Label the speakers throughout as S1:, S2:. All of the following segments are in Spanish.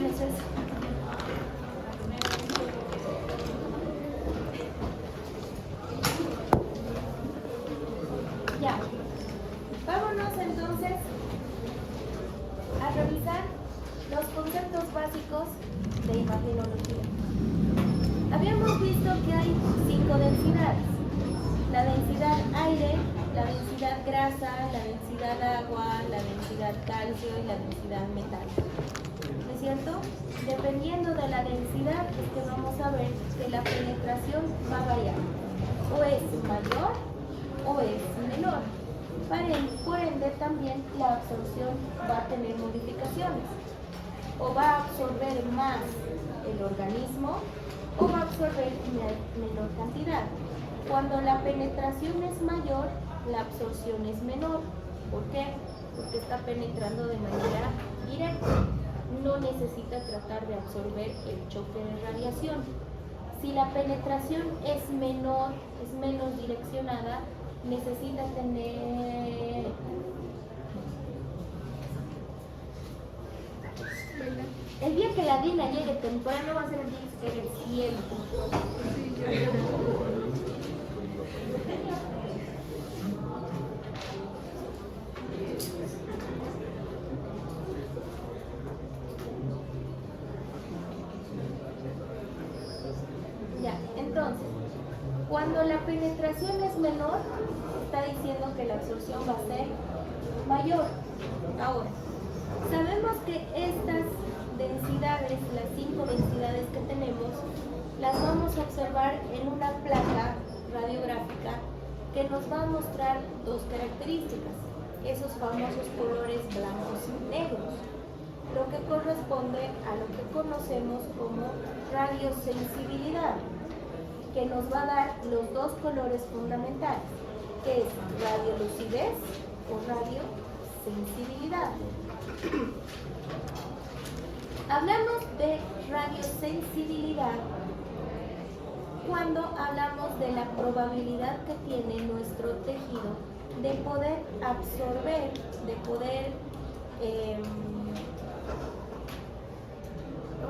S1: noches. Ya. Vámonos entonces a revisar los conceptos básicos de imagenología. Habíamos visto que hay 5 densidades: la densidad aire, la densidad grasa, la densidad agua, la densidad calcio y la densidad metal. ¿No es cierto? Dependiendo de la densidad es que vamos a ver que la penetración va a variar. O es mayor o es menor. Por ende también la absorción va a tener modificaciones. O va a absorber más el organismo o va a absorber menor cantidad. Cuando la penetración es mayor, la absorción es menor. ¿Por qué? Porque está penetrando de manera directa. No necesita tratar de absorber el choque de radiación. Si la penetración es menor, es menos direccionada, necesita tener... El día que la Dina llegue temprano va a ser el día que se el cielo. Ya, entonces, cuando la penetración es menor, está diciendo que la absorción va a ser mayor. Ahora, sabemos que estas densidades, las 5 densidades que tenemos, las vamos a observar en una placa radiográfica que nos va a mostrar 2 características, esos famosos colores blancos y negros, lo que corresponde a lo que conocemos como radiosensibilidad, que nos va a dar los 2 colores fundamentales, que es radiolucidez o radiosensibilidad. Hablamos de radiosensibilidad cuando hablamos de la probabilidad que tiene nuestro tejido de poder absorber, de poder,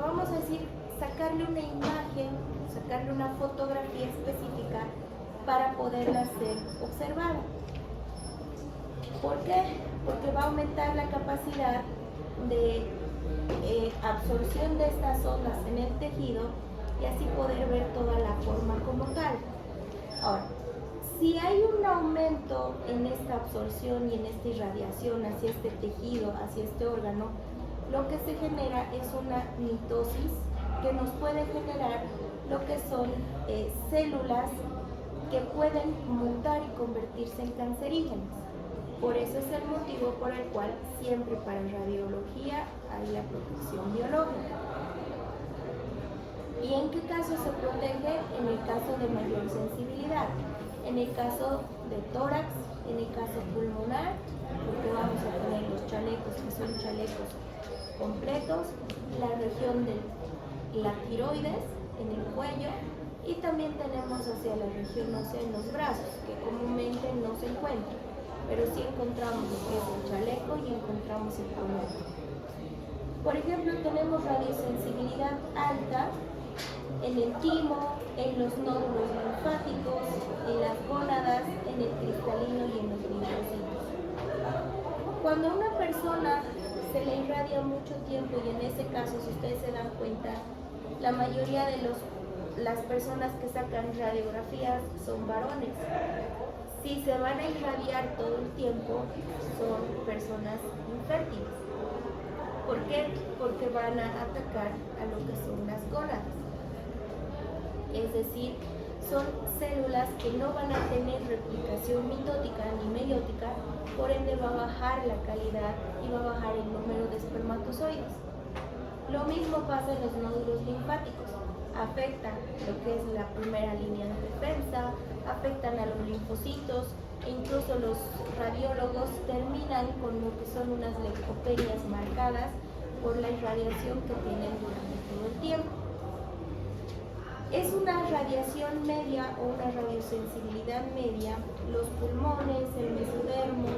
S1: vamos a decir, sacarle una imagen, sacarle una fotografía específica para poderla ser observada. ¿Por qué? Porque va a aumentar la capacidad de absorción de estas ondas en el tejido y así poder ver toda la forma como tal. Ahora, si hay un aumento en esta absorción y en esta irradiación hacia este tejido, hacia este órgano, lo que se genera es una mitosis que nos puede generar lo que son células que pueden mutar y convertirse en cancerígenas. Por eso es el motivo por el cual siempre para radiología hay la protección biológica. ¿Y en qué caso se protege? En el caso de mayor sensibilidad, en el caso de tórax, en el caso pulmonar, porque vamos a tener los chalecos que son chalecos completos, la región de la tiroides en el cuello, y también tenemos hacia la región ósea en los brazos, que comúnmente no se encuentra, pero sí encontramos lo que es el chaleco y encontramos el pulmón. Por ejemplo, tenemos radiosensibilidad alta en el timo, en los nódulos linfáticos, en las gónadas, en el cristalino y en los linfocitos. Cuando a una persona se le irradia mucho tiempo, y en ese caso, si ustedes se dan cuenta, la mayoría de las personas que sacan radiografías son varones. Si se van a irradiar todo el tiempo, son personas infértiles. ¿Por qué? Porque van a atacar a lo que son las gónadas. Es decir, son células que no van a tener replicación mitótica ni meiótica, por ende va a bajar la calidad y va a bajar el número de espermatozoides. Lo mismo pasa en los nódulos linfáticos. Afectan lo que es la primera línea de defensa, afectan a los linfocitos, e incluso los radiólogos terminan con lo que son unas leucopenias marcadas por la irradiación que tienen durante todo el tiempo. Es una radiación media o una radiosensibilidad media los pulmones, el mesodermo,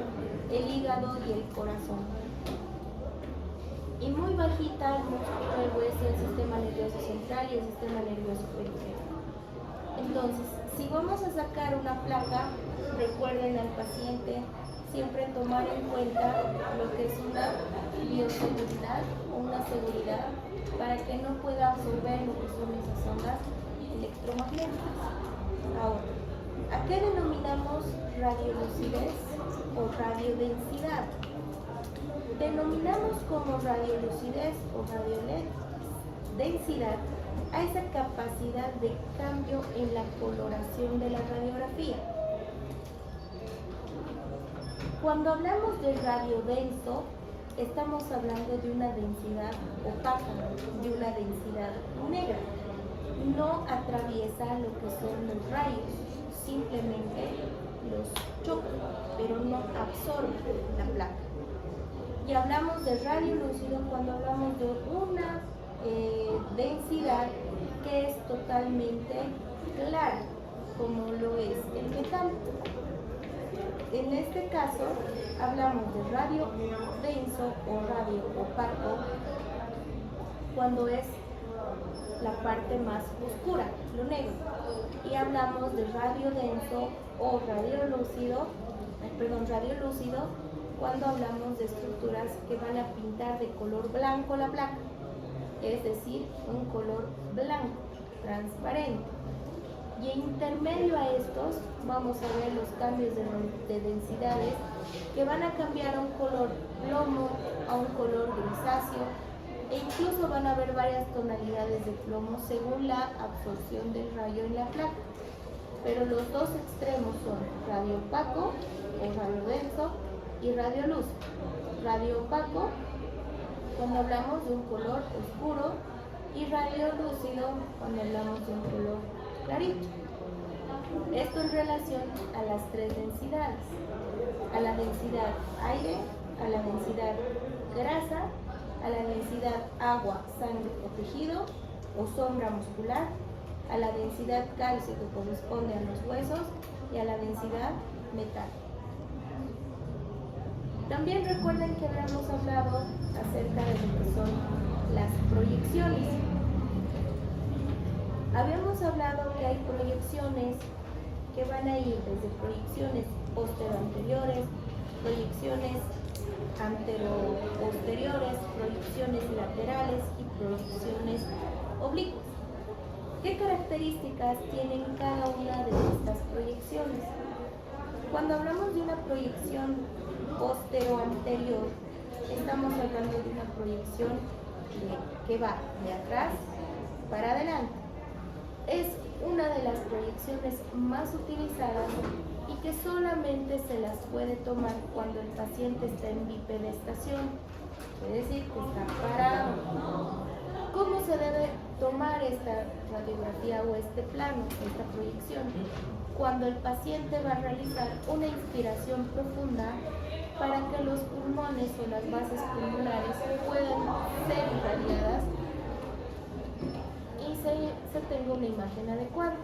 S1: el hígado y el corazón. Y muy bajita el músculo nervioso central y el sistema nervioso periférico. Entonces, si vamos a sacar una placa, recuerden al paciente siempre tomar en cuenta lo que es una bioseguridad o una seguridad para que no pueda absorber lo que son esas ondas electromagnéticas. Ahora, ¿a qué denominamos radiolucidez o radiodensidad? Denominamos como radiolucidez o radiodensidad a esa capacidad de cambio en la coloración de la radiografía. Cuando hablamos de radio denso, estamos hablando de una densidad opaca, de una densidad negra. No atraviesa lo que son los rayos, simplemente los choca, pero no absorbe la placa. Y hablamos de radio lúcido cuando hablamos de una densidad que es totalmente clara, como lo es el metal. En este caso, hablamos de radio denso o radio opaco cuando es la parte más oscura, lo negro. Y hablamos de radio denso o radio lúcido cuando hablamos de estructuras que van a pintar de color blanco la placa, es decir, un color blanco, transparente. Y en intermedio a estos vamos a ver los cambios de densidades que van a cambiar a un color plomo, a un color grisáceo, e incluso van a haber varias tonalidades de plomo según la absorción del rayo en la placa. Pero los dos extremos son radio opaco o radio denso y radio luz. Radio opaco cuando hablamos de un color oscuro y radio lúcido cuando hablamos de un color clarito. Esto en relación a las tres densidades: a la densidad aire, a la densidad grasa, a la densidad agua, sangre o tejido o sombra muscular, a la densidad calcio que corresponde a los huesos y a la densidad metal. También recuerden que habíamos hablado acerca de lo que son las proyecciones. Habíamos hablado que hay proyecciones que van a ir desde proyecciones postero-anteriores, proyecciones antero-posteriores, proyecciones laterales y proyecciones oblicuas. ¿Qué características tienen cada una de estas proyecciones? Cuando hablamos de una proyección postero-anterior, estamos hablando de una proyección que va de atrás para adelante. Es una de las proyecciones más utilizadas y que solamente se las puede tomar cuando el paciente está en bipedestación, es decir, que está parado. ¿Cómo se debe tomar esta radiografía o este plano, esta proyección? Cuando el paciente va a realizar una inspiración profunda para que los pulmones o las bases pulmonares puedan ser irradiadas y se tenga una imagen adecuada.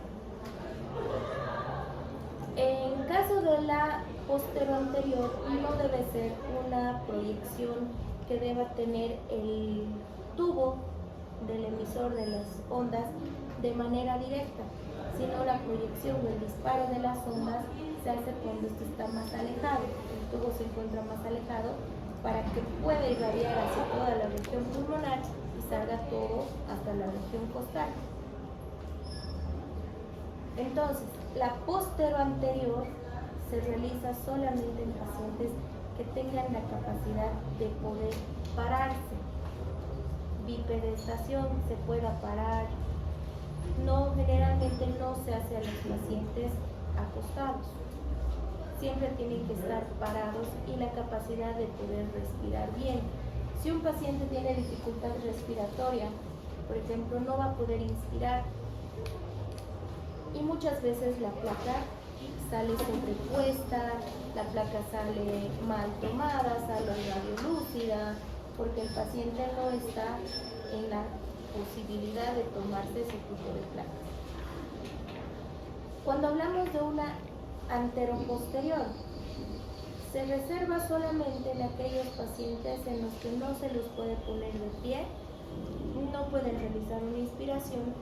S1: En caso de la postero-anterior, no debe ser una proyección que deba tener el tubo del emisor de las ondas de manera directa, sino la proyección o el disparo de las ondas se hace cuando esto está más alejado, el tubo se encuentra más alejado para que pueda irradiar hacia toda la región pulmonar y salga todo hasta la región costal. Entonces, la postero-anterior se realiza solamente en pacientes que tengan la capacidad de poder pararse. Bipedestación, se pueda parar. No, generalmente no se hace a los pacientes acostados. Siempre tienen que estar parados y la capacidad de poder respirar bien. Si un paciente tiene dificultad respiratoria, por ejemplo, no va a poder inspirar y muchas veces la placa sale sobrepuesta, la placa sale mal tomada, sale radiolúcida, porque el paciente no está en la posibilidad de tomarse ese tipo de placas. Cuando hablamos de una anteroposterior, se reserva solamente en aquellos pacientes en los que no se los puede poner de pie, no pueden realizar una inspiración,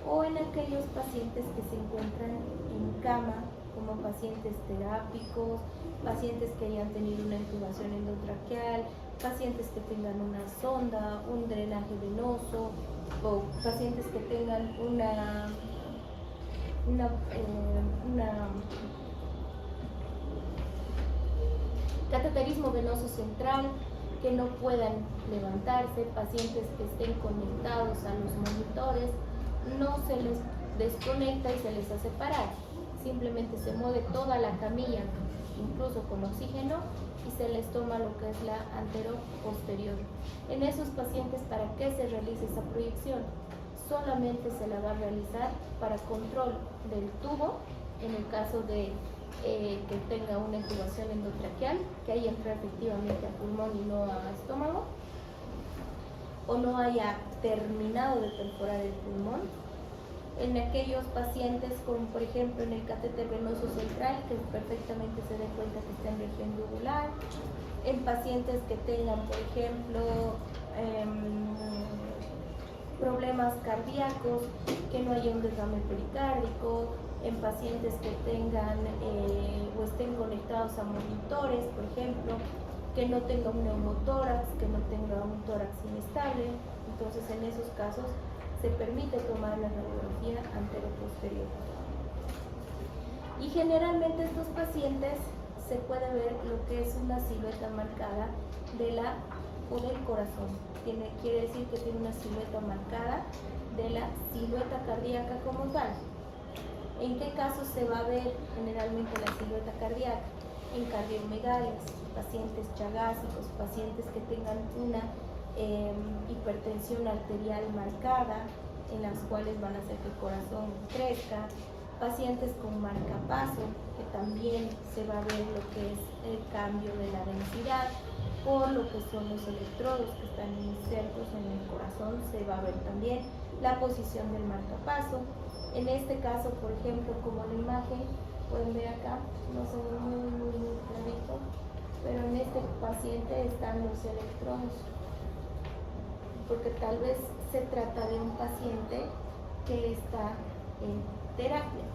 S1: o en aquellos pacientes que se encuentran en cama, como pacientes terápicos, pacientes que hayan tenido una intubación endotraqueal, pacientes que tengan una sonda, un drenaje venoso, o pacientes que tengan una cateterismo venoso central, que no puedan levantarse, pacientes que estén conectados a los monitores, no se les desconecta y se les hace parar, simplemente se mueve toda la camilla, incluso con oxígeno, y se les toma lo que es la antero-posterior. En esos pacientes, ¿para qué se realiza esa proyección? Solamente se la va a realizar para control del tubo, en el caso de que tenga una intubación endotraqueal, que haya entrado efectivamente a pulmón y no a estómago, o no haya terminado de perforar el pulmón. En aquellos pacientes, como por ejemplo en el catéter venoso central, que perfectamente se den cuenta que está en región yugular. En pacientes que tengan, por ejemplo, problemas cardíacos, que no haya un derrame pericárdico. En pacientes que tengan o estén conectados a monitores, por ejemplo, que no tenga un neumotórax, que no tenga un tórax inestable. Entonces, en esos casos se permite tomar la radiografía antero-posterior. Y generalmente estos pacientes se puede ver lo que es una silueta marcada de la o del corazón. Quiere decir que tiene una silueta marcada de la silueta cardíaca como tal. ¿En qué casos se va a ver generalmente la silueta cardíaca? En cardiomegalias, pacientes chagásicos, pacientes que tengan una hipertensión arterial marcada, en las cuales van a hacer que el corazón crezca, pacientes con marcapaso, que también se va a ver lo que es el cambio de la densidad, por lo que son los electrodos que están insertos en el corazón, se va a ver también la posición del marcapaso. En este caso, por ejemplo, como la imagen, pueden ver acá, no se ve muy clarito, pero en este paciente están los electrodos, porque tal vez se trata de un paciente que está en terapia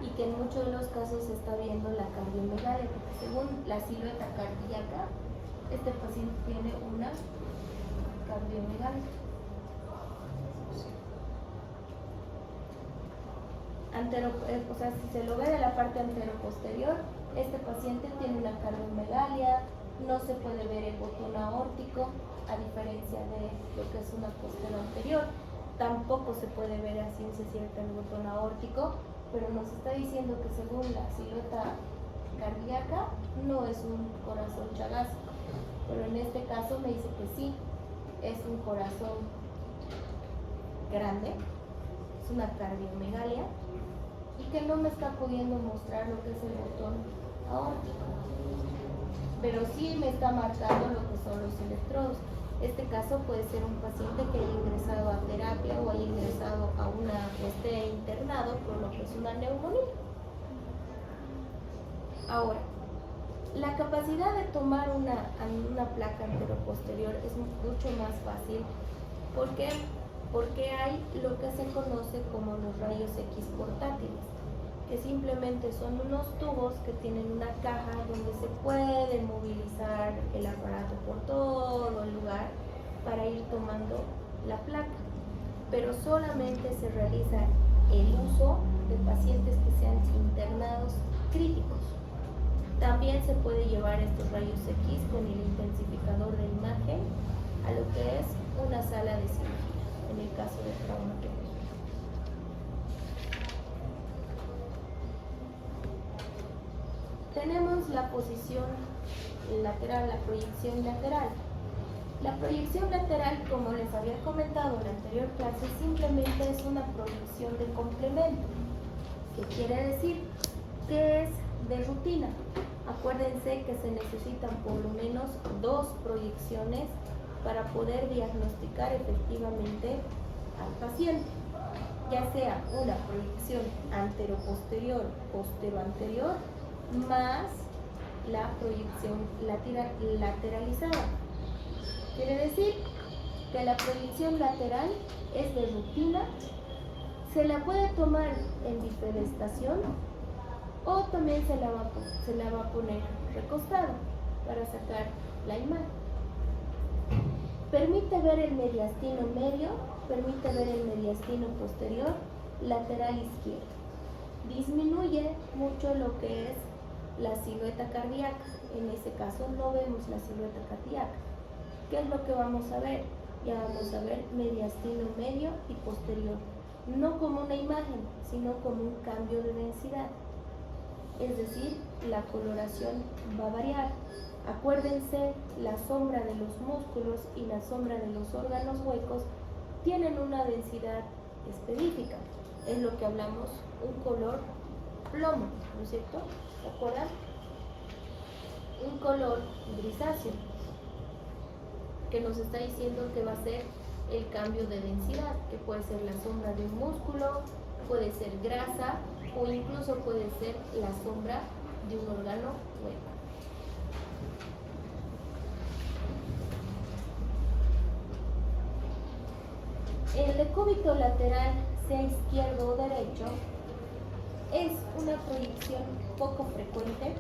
S1: y que en muchos de los casos se está viendo la cardiomegalia, porque según la silueta cardíaca, este paciente tiene una cardiomegalia. O sea, si se lo ve de la parte antero-posterior, este paciente tiene una cardiomegalia, no se puede ver el botón aórtico, a diferencia de lo que es una posterior anterior. Tampoco se puede ver a ciencia cierta el botón aórtico, pero nos está diciendo que según la silueta cardíaca no es un corazón chagásico, pero en este caso me dice que sí, es un corazón grande, es una cardiomegalia, y que no me está pudiendo mostrar lo que es el botón aórtico, pero sí me está marcando lo que son los electrodos. Este caso puede ser un paciente que haya ingresado a terapia o haya ingresado a o esté internado por lo que es una neumonía. Ahora, la capacidad de tomar una placa anteroposterior es mucho más fácil. ¿Por qué? Porque hay lo que se conoce como los rayos X portátiles, que simplemente son unos tubos que tienen una caja donde se puede movilizar el aparato por todo el lugar para ir tomando la placa, pero solamente se realiza el uso de pacientes que sean internados críticos. También se puede llevar estos rayos X con el intensificador de imagen a lo que es una sala de cirugía, en el caso de traumatología. Tenemos la posición lateral, la proyección lateral. La proyección lateral, como les había comentado en la anterior clase, simplemente es una proyección de complemento. ¿Qué quiere decir? Que es de rutina. Acuérdense que se necesitan por lo menos 2 proyecciones para poder diagnosticar efectivamente al paciente, ya sea una proyección antero-posterior, postero-anterior, más la proyección lateralizada. Quiere decir que la proyección lateral es de rutina, se la puede tomar en bipedestación o también se la va a poner recostada para sacar la imagen. Permite ver el mediastino medio, permite ver el mediastino posterior, lateral izquierdo. Disminuye mucho lo que es la silueta cardíaca. En ese caso no vemos la silueta cardíaca. ¿Qué es lo que vamos a ver? Ya vamos a ver mediastino medio y posterior. No como una imagen, sino como un cambio de densidad. Es decir, la coloración va a variar. Acuérdense, la sombra de los músculos y la sombra de los órganos huecos tienen una densidad específica. Es lo que hablamos, un color plomo, ¿no es cierto? ¿Se acuerdan? Un color grisáceo, que nos está diciendo que va a ser el cambio de densidad, que puede ser la sombra de un músculo, puede ser grasa o incluso puede ser la sombra de un órgano hueco. El decúbito lateral, sea izquierdo o derecho, es una proyección poco frecuente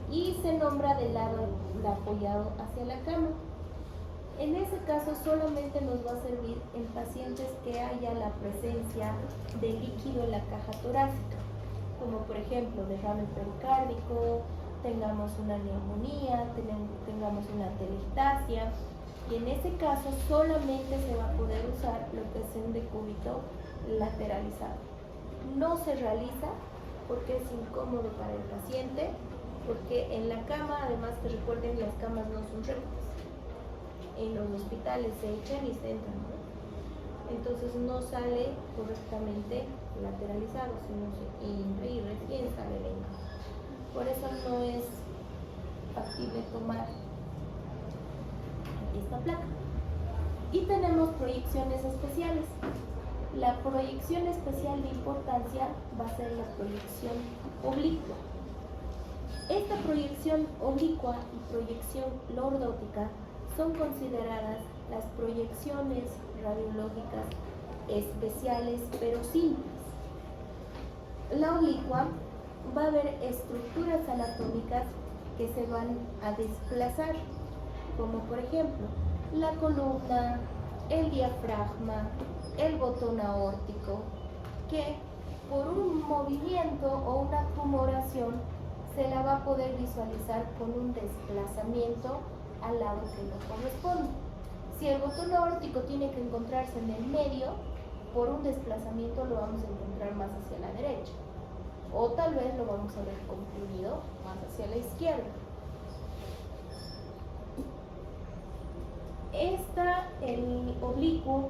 S1: y se nombra del lado apoyado hacia la cama. En ese caso solamente nos va a servir en pacientes que haya la presencia de líquido en la caja torácica, como por ejemplo derrame pericárdico, tengamos una neumonía, tengamos una telectasia, y en ese caso solamente se va a poder usar lo que es un decúbito lateralizado. No se realiza porque es incómodo para el paciente, porque en la cama, además que recuerden, las camas no son rectas. En los hospitales se echan y se entran, ¿no? Entonces no sale correctamente lateralizado, sino se entra y recién sale dentro. Por eso no es factible tomar esta placa. Y tenemos proyecciones especiales. La proyección especial de importancia va a ser la proyección oblicua. Esta proyección oblicua y proyección lordótica son consideradas las proyecciones radiológicas especiales pero simples. La oblicua va a haber estructuras anatómicas que se van a desplazar, como por ejemplo la columna, el diafragma, el botón aórtico, que por un movimiento o una tumoración se la va a poder visualizar con un desplazamiento al lado que le corresponde. Si el botón aórtico tiene que encontrarse en el medio, por un desplazamiento lo vamos a encontrar más hacia la derecha, o tal vez lo vamos a ver comprimido más hacia la izquierda. El oblicuo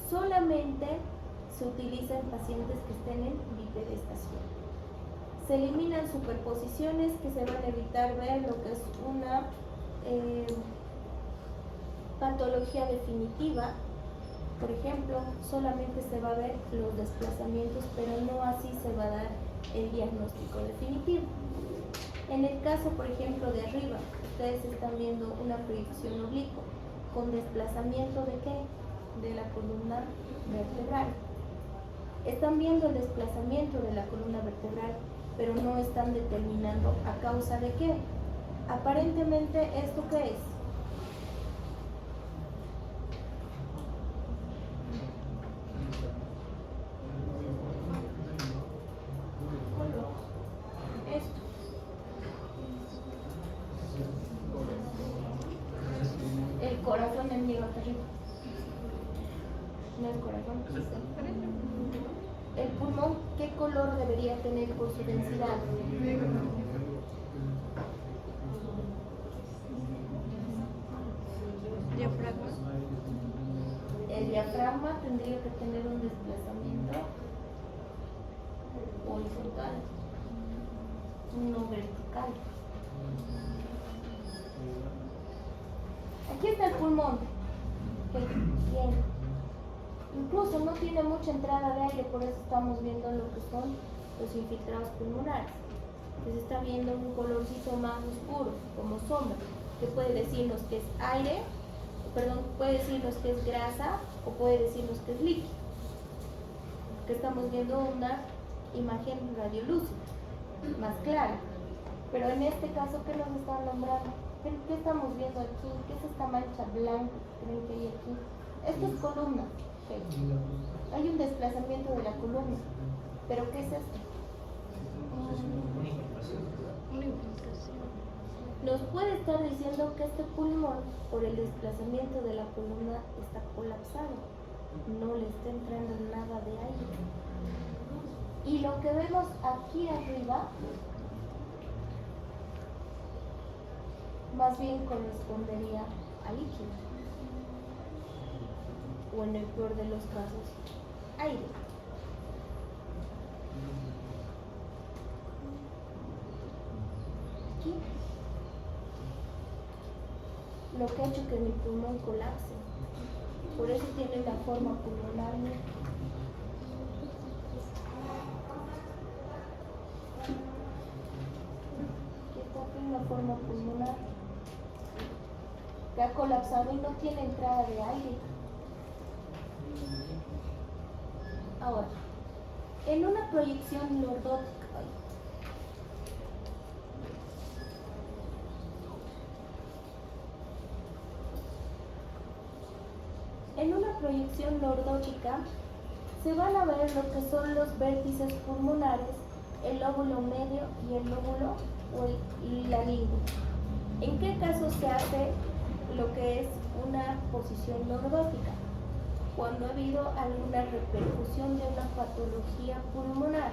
S1: solamente se utiliza en pacientes que estén en bipedestación. Se eliminan superposiciones que se van a evitar ver lo que es una patología definitiva. Por ejemplo, solamente se va a ver los desplazamientos, pero no así se va a dar el diagnóstico definitivo. En el caso, por ejemplo, de arriba, ustedes están viendo una proyección oblicua con desplazamiento ¿de qué? De la columna vertebral. Están viendo el desplazamiento de la columna vertebral, pero no están determinando a causa de qué. Aparentemente, ¿esto qué es? Esto. El corazón en mi arriba. No el corazón. El pulmón, ¿qué color debería tener por su densidad?
S2: Diafragma.
S1: El diafragma tendría que tener un desplazamiento horizontal, no vertical. Aquí está el pulmón, que bien. Incluso no tiene mucha entrada de aire, por eso estamos viendo lo que son los infiltrados pulmonares. Se está viendo un colorcito más oscuro, como sombra, que puede decirnos que es aire puede decirnos que es grasa o puede decirnos que es líquido. Que estamos viendo una imagen radiolúcida, más clara. Pero en este caso, ¿qué nos están nombrando? ¿Qué estamos viendo aquí? ¿Qué es esta mancha blanca que creen que hay aquí? Esto es columna. Okay. Hay un desplazamiento de la columna. ¿Pero qué es esto? Nos puede estar diciendo que este pulmón, por el desplazamiento de la columna, está colapsado. No le está entrando nada de aire. Y lo que vemos aquí arriba, más bien correspondería a líquido. O en el peor de los casos, aire. Aquí. Lo que ha hecho que mi pulmón colapse. Por eso tiene la forma pulmonar. Aquí está la forma pulmonar que ha colapsado y no tiene entrada de aire. Ahora, en una proyección lordótica, se van a ver lo que son los vértices pulmonares, el lóbulo medio y el lóbulo y la língula. ¿En qué caso se hace lo que es una posición lordótica? Cuando ha habido alguna repercusión de una patología pulmonar,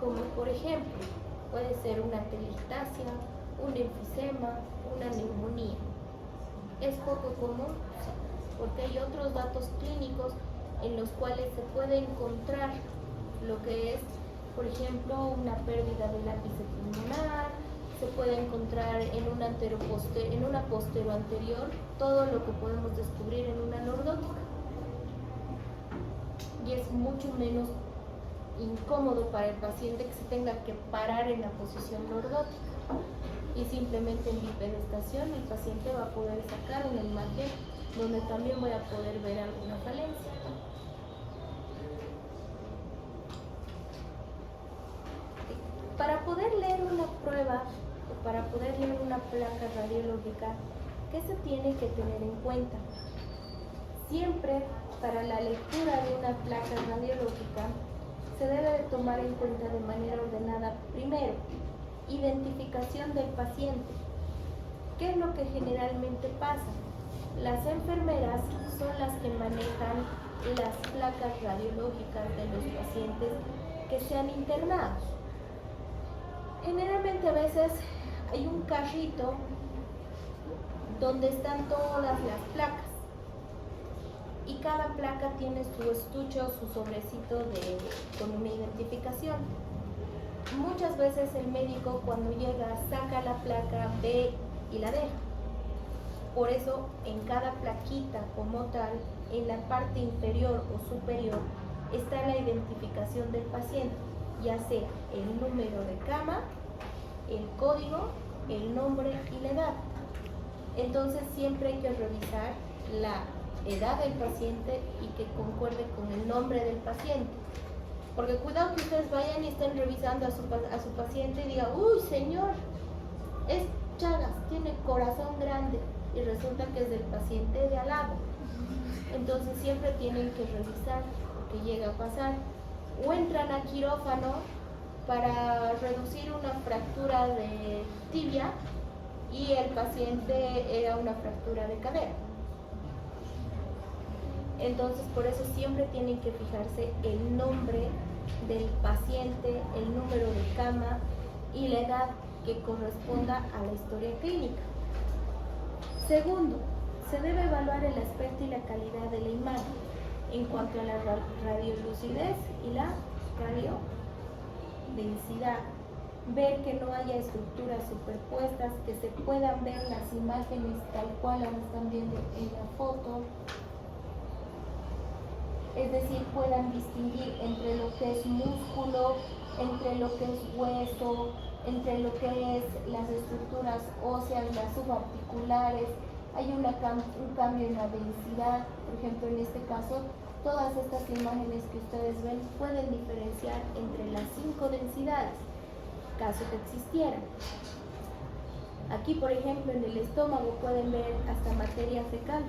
S1: como por ejemplo, puede ser una telangiectasia, un enfisema, una neumonía. Es poco común, porque hay otros datos clínicos en los cuales se puede encontrar lo que es, por ejemplo, una pérdida del ápice pulmonar, se puede encontrar en una postero anterior, todo lo que podemos descubrir en una lordótica. Y es mucho menos incómodo para el paciente que se tenga que parar en la posición lordótica. Y simplemente en bipedestación el paciente va a poder sacar una imagen donde también voy a poder ver alguna falencia. Para poder leer una prueba o para poder leer una placa radiológica, ¿qué se tiene que tener en cuenta? Siempre para la lectura de una placa radiológica se debe de tomar en cuenta de manera ordenada primero, identificación del paciente. ¿Qué es lo que generalmente pasa? Las enfermeras son las que manejan las placas radiológicas de los pacientes que se han internado. Generalmente a veces hay un carrito donde están todas las placas y cada placa tiene su estuche, su sobrecito con una identificación. Muchas veces el médico cuando llega saca la placa, ve y la deja. Por eso en cada plaquita como tal, en la parte inferior o superior, está la identificación del paciente, ya sea el número de cama, el código, el nombre y la edad. Entonces siempre hay que revisar la edad del paciente y que concuerde con el nombre del paciente. Porque cuidado que ustedes vayan y estén revisando a su paciente y digan, uy señor, es Chagas, tiene corazón grande, y resulta que es del paciente de al lado. Entonces siempre tienen que revisar, porque llega a pasar. O entran a quirófano para reducir una fractura de tibia y el paciente era una fractura de cadera. Entonces por eso siempre tienen que fijarse el nombre del paciente, el número de cama y la edad que corresponda a la historia clínica. Segundo, se debe evaluar el aspecto y la calidad de la imagen en cuanto a la radiolucidez y la radiodensidad. Ver que no haya estructuras superpuestas, que se puedan ver las imágenes tal cual las están viendo en la foto. Es decir, puedan distinguir entre lo que es músculo, entre lo que es hueso, entre lo que es las estructuras óseas, las subarticulares, hay un cambio en la densidad. Por ejemplo, en este caso, todas estas imágenes que ustedes ven pueden diferenciar entre las 5 densidades, caso que existieran. Aquí, por ejemplo, en el estómago pueden ver hasta materia fecal,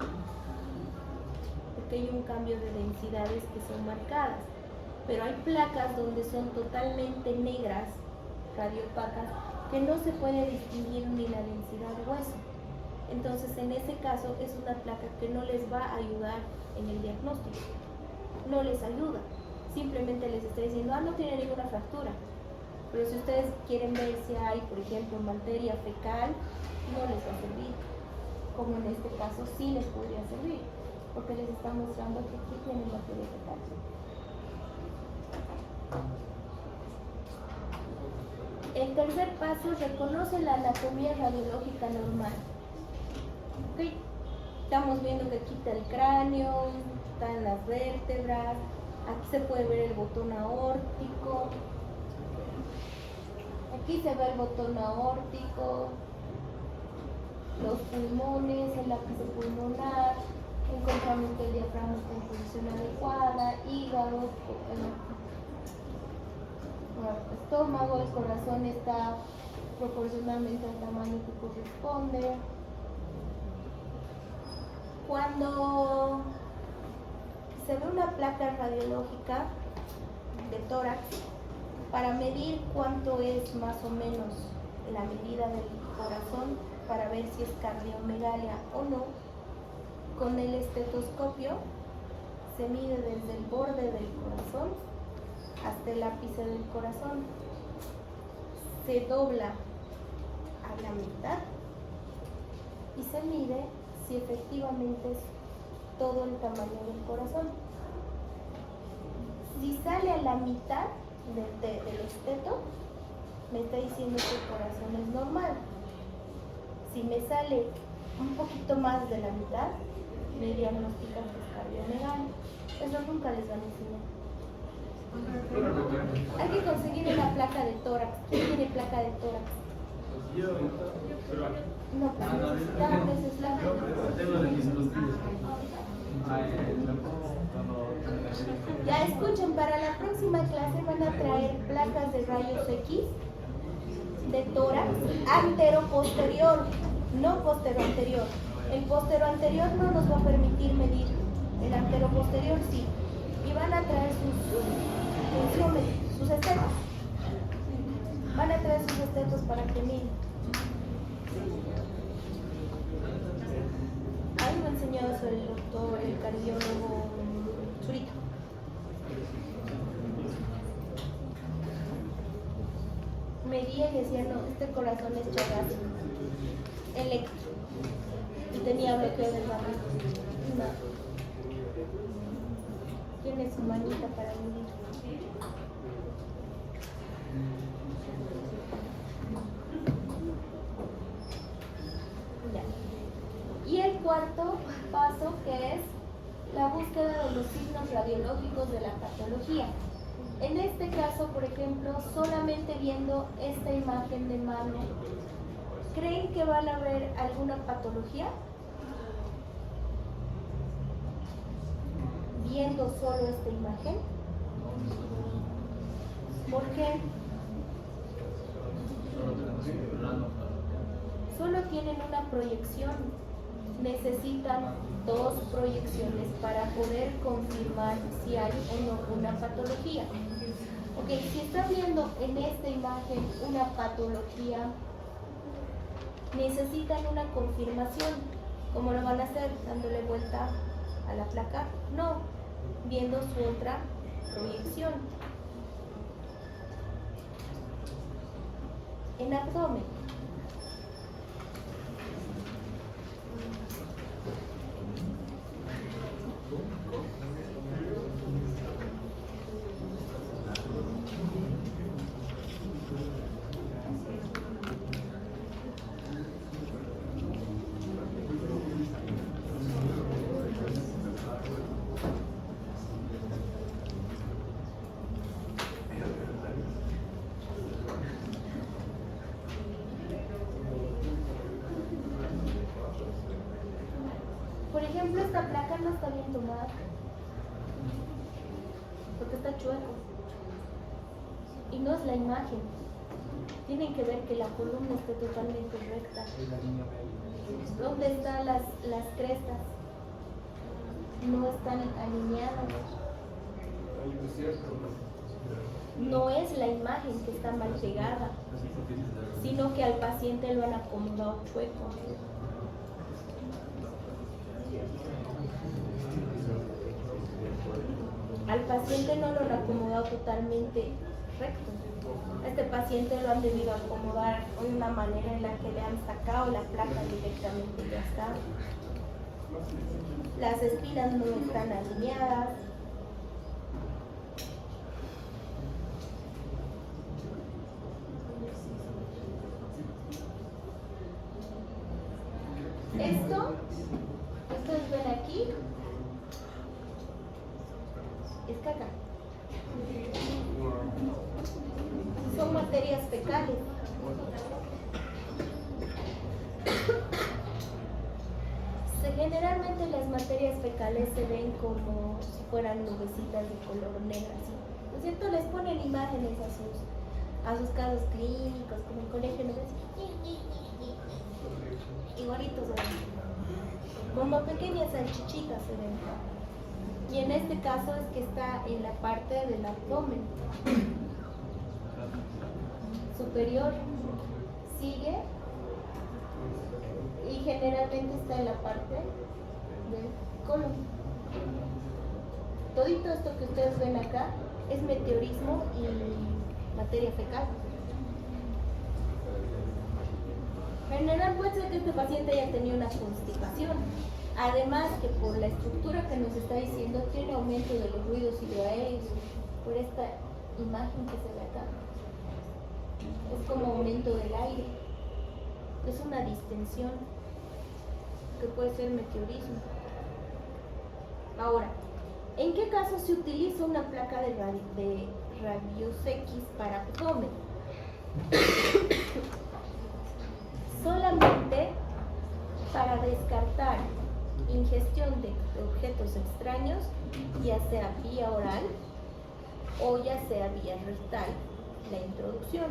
S1: porque hay un cambio de densidades que son marcadas. Pero hay placas donde son totalmente negras, radiopacas, que no se puede distinguir ni la densidad de hueso. Entonces, en ese caso, es una placa que no les va a ayudar en el diagnóstico. No les ayuda. Simplemente les está diciendo, no tiene ninguna fractura. Pero si ustedes quieren ver si hay, por ejemplo, materia fecal, no les va a servir. Como en este caso sí les podría servir, porque les está mostrando que aquí tienen materia fecal. El tercer paso reconoce la anatomía radiológica normal. ¿Okay? Estamos viendo que aquí está el cráneo, están las vértebras, aquí se puede ver el botón aórtico, aquí se ve el botón aórtico, los pulmones, el ápice pulmonar, encontramos que el diafragma está en posición adecuada, hígado, estómago, el corazón está proporcionalmente al tamaño que corresponde. Cuando se ve una placa radiológica de tórax, para medir cuánto es más o menos la medida del corazón, para ver si es cardiomegalia o no, con el estetoscopio se mide desde el borde del corazón hasta el ápice del corazón, se dobla a la mitad y se mide si efectivamente es todo el tamaño del corazón. Si sale a la mitad del esteto, me está diciendo que el corazón es normal. Si me sale un poquito más de la mitad, me diagnostican que es cardiomegalia. Eso nunca les van a enseñar. Hay que conseguir una placa de tórax. ¿Quién tiene placa de tórax? No, pues necesitamos ese slide. Ya escuchen, para la próxima clase van a traer placas de rayos X de tórax antero-posterior, no postero-anterior. El postero-anterior no nos va a permitir medir, el antero-posterior sí. Y van a traer sus estetos. Van a traer sus estetos para que miren. Ahí me ha enseñado sobre el doctor, el cardiólogo Zurita. Medía y decía, no, este corazón es chagazo, electro, y tenía bloqueo del barrido. No. Tiene su manita para medir. Ya. Y el cuarto paso, que es la búsqueda de los signos radiológicos de la patología. En este caso, por ejemplo, solamente viendo esta imagen de mano, ¿creen que van a ver alguna patología? Viendo solo esta imagen. ¿Por qué? Solo tienen una proyección. Necesitan 2 proyecciones para poder confirmar si hay o no una patología. Ok, si están viendo en esta imagen una patología, necesitan una confirmación. ¿Cómo lo van a hacer? ¿Dándole vuelta a la placa? No, viendo su otra proyección. En abdomen. ejemplo, esta placa no está bien tomada porque está chueco y no es la imagen. Tienen que ver que la columna esté totalmente recta. ¿Dónde están las crestas? No están alineadas. No es la imagen que está mal pegada, sino que al paciente lo han acomodado chueco. Al paciente no lo han acomodado totalmente recto. A este paciente lo han debido acomodar de una manera en la que le han sacado la placa directamente, ya está. Las espinas no están alineadas. Esto, ustedes ven aquí, es caca. Son materias fecales. Generalmente las materias fecales se ven como si fueran nubecitas de color negro, ¿sí? ¿No es cierto? Les ponen imágenes a sus casos clínicos, como en colegio, ¿no? Igualitos, como pequeñas salchichitas se ven. Y en este caso es que está en la parte del abdomen superior, sigue y generalmente está en la parte del colon. Todito esto que ustedes ven acá es meteorismo y materia fecal. General puede ser que este paciente haya tenido una constipación, además que por la estructura que nos está diciendo tiene aumento de los ruidos hidroaéreos, por esta imagen que se ve acá. Es como aumento del aire, es una distensión que puede ser meteorismo. Ahora, ¿en qué caso se utiliza una placa de rayos X para abdomen? Solamente para descartar ingestión de objetos extraños, ya sea vía oral o ya sea vía rectal, la introducción.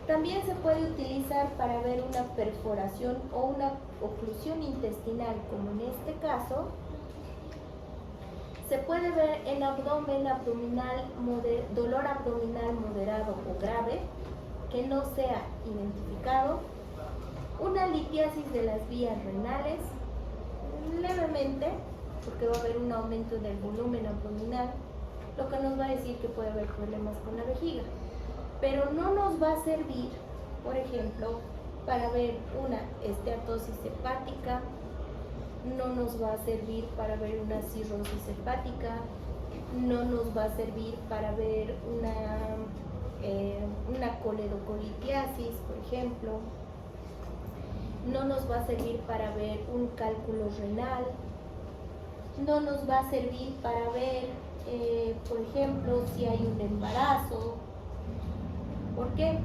S1: También se puede utilizar para ver una perforación o una oclusión intestinal, como en este caso. Se puede ver en abdomen abdominal, dolor abdominal moderado o grave, que no sea identificado, una litiasis de las vías renales, levemente, porque va a haber un aumento del volumen abdominal, lo que nos va a decir que puede haber problemas con la vejiga. Pero no nos va a servir, por ejemplo, para ver una esteatosis hepática, no nos va a servir para ver una cirrosis hepática, no nos va a servir para ver una coledocolitiasis, por ejemplo, no nos va a servir para ver un cálculo renal, no nos va a servir para ver, por ejemplo, si hay un embarazo. ¿Por qué?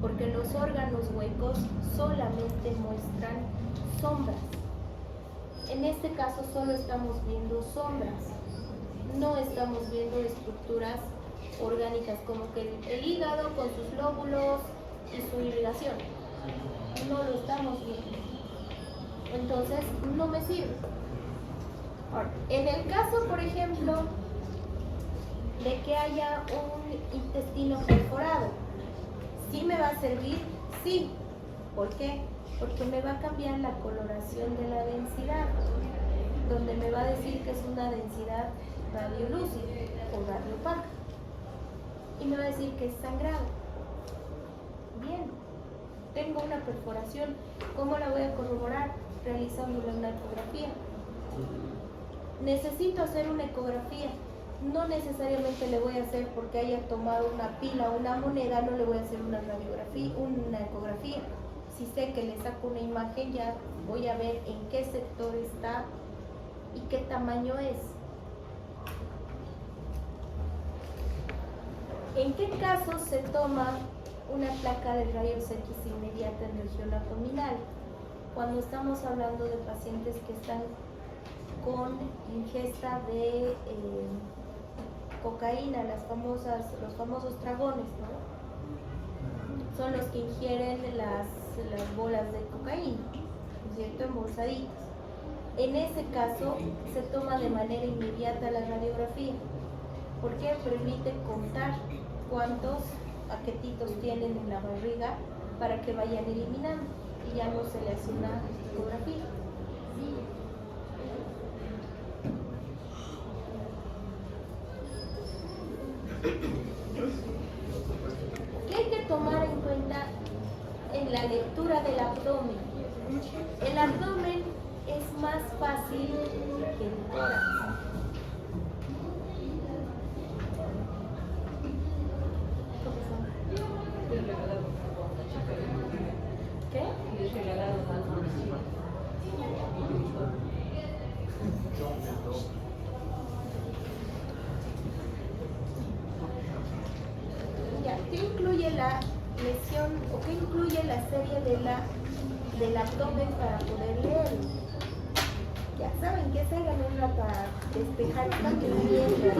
S1: Porque los órganos huecos solamente muestran sombras. En este caso solo estamos viendo sombras, no estamos viendo estructuras orgánicas como que el hígado con sus lóbulos y su irrigación. No lo estamos viendo. Entonces no me sirve. Ahora, en el caso, por ejemplo, de que haya un intestino perforado, ¿sí me va a servir? Sí. ¿Por qué? Porque me va a cambiar la coloración de la densidad, donde me va a decir que es una densidad radiolúcida o radiopaca. Y me va a decir que es sangrado. Bien, tengo una perforación. ¿Cómo la voy a corroborar? Realizándole una ecografía. Necesito hacer una ecografía. No necesariamente le voy a hacer porque haya tomado una pila o una moneda, no le voy a hacer una radiografía, una ecografía. Si sé que le saco una imagen, ya voy a ver en qué sector está y qué tamaño es. ¿En qué caso se toma una placa de rayos X inmediata en región abdominal? cuando estamos hablando de pacientes que están con ingesta de cocaína, los famosos tragones, ¿no? Son los que ingieren las bolas de cocaína, ¿no es cierto?, embolsaditas. En ese caso se toma de manera inmediata la radiografía, porque permite contar cuántos paquetitos tienen en la barriga para que vayan eliminando y ya no se le hace una ecografía. ¿Qué hay que tomar en cuenta en la lectura del abdomen? El abdomen es más fácil que el tórax. ¿Qué? Ya, ¿qué incluye la lesión o qué incluye la serie del abdomen para poder leerlo? Ya saben que se hagan un rato para despejar esta mierda.